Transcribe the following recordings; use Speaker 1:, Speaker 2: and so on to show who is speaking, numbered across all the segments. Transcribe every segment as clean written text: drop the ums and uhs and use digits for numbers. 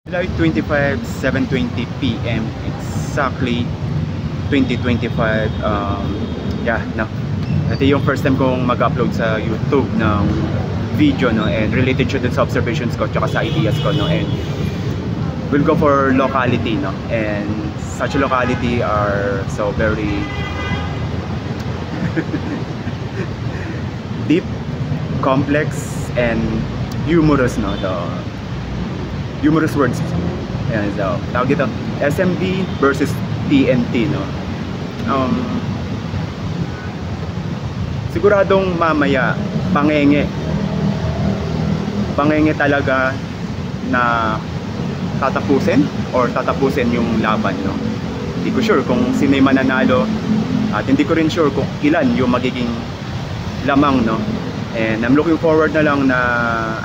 Speaker 1: July 25, 7:20 p.m. exactly 2025. Yeah, no. Ito yung first time kong mag-upload sa YouTube ng video, no, and related siya dun sa observations ko tsaka sa ideas ko, no, and we'll go for locality, no, and such locality are so very deep, complex, and humorous, no, the humorous words. Ayan, so tawag dito SMB versus TNT, no. Siguradong mamaya pangenge talaga na tatapusin yung laban, no. Hindi ko sure kung sino yung mananalo at hindi ko rin sure kung ilan yung magiging lamang, no, and I'm looking forward na lang na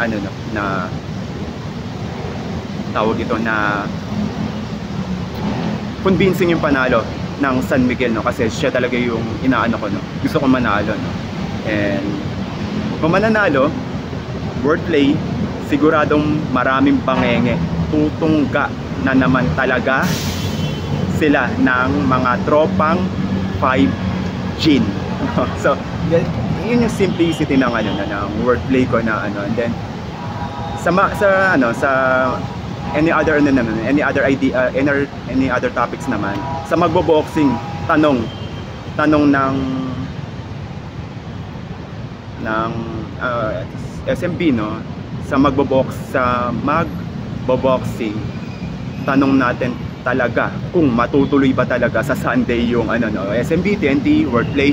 Speaker 1: ano, no, na tawag ito na convincing yung panalo ng San Miguel, no, kasi siya talaga yung inaano ko, no, gusto ko manalo, no, and kung mananalo wordplay, siguradong maraming pangenge, tutungga na naman talaga sila ng mga tropang 5 gin. So yun yung simplicity ng ano na ng wordplay ko na ano, and then sa any other idea, any other topics naman sa magbo-boxing, tanong ng SMB, no, sa magbo-boxing, tanong natin talaga kung matutuloy ba talaga sa Sunday yung ano, no, SMB, TNT, wordplay.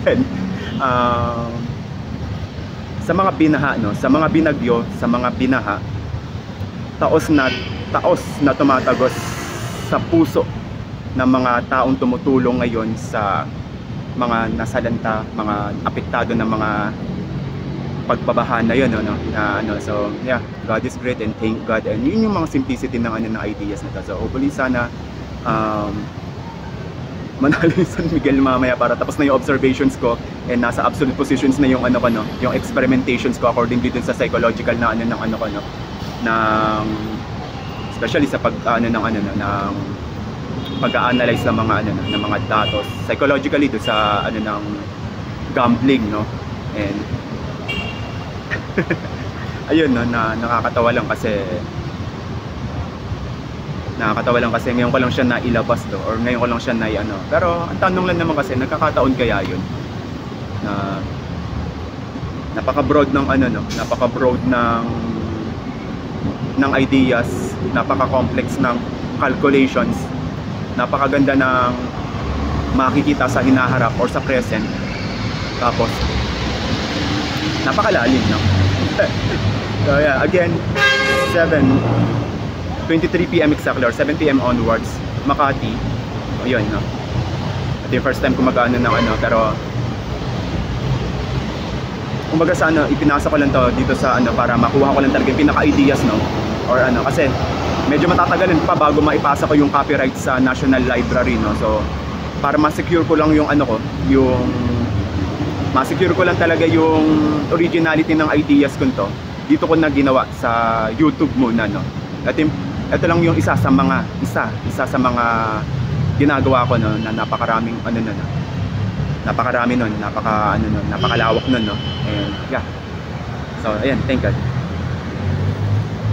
Speaker 1: Then sa mga binaha, no, sa mga binagyo, sa mga binaha, taos na tumatagos sa puso ng mga taong tumutulong ngayon sa mga nasalanta, mga apektado ng mga pagbabaha na yun, no, na ano. So yeah, God is great and thank God, and yun yung mga simplicity ng ano, ng ideas na to. So hopefully sana manalo yung San Miguel mamaya para tapos na yung observations ko and nasa absolute positions na yung ano ko, no, yung experimentations ko according dun sa psychological na ano ng ano ko, no, ng especially sa pag ano ng ano, no, ng pag-a-analyze ng mga ano, no, ng mga datos psychologically do sa ano ng gambling, no, and ayun, no, na nakakatawa lang kasi ngayon ko lang siya nailabas to, or ngayon ko lang siya ano, pero ang tanong lang naman kasi nagkakataon kaya yun na napaka-broad ng ano, no, napaka-broad ng ideas, napaka-complex ng calculations, napakaganda ng makikita sa hinaharap or sa present, tapos napakalalim, no. So yeah, again 7:23 p.m. exactly, or 7 p.m. onwards, Makati. Ayun, no, ito yung first time ko mag-ano ng ano, pero kumbaga sa ano, ipinasa ko lang to dito sa ano para makuha ko lang talaga yung pinaka-ideas, no, or ano, kasi medyo matatagalin pa bago maipasa ko yung copyright sa National Library, no. So para ma-secure ko lang yung ano ko, yung ma-secure ko lang talaga yung originality ng ideas ko to, dito ko na ginawa sa YouTube muna, no. Ito lang yung isa sa mga ginagawa ko, no, na napakaraming ano, no, napakarami nun, napakalawak nun, no, and yeah, so ayan, thank God.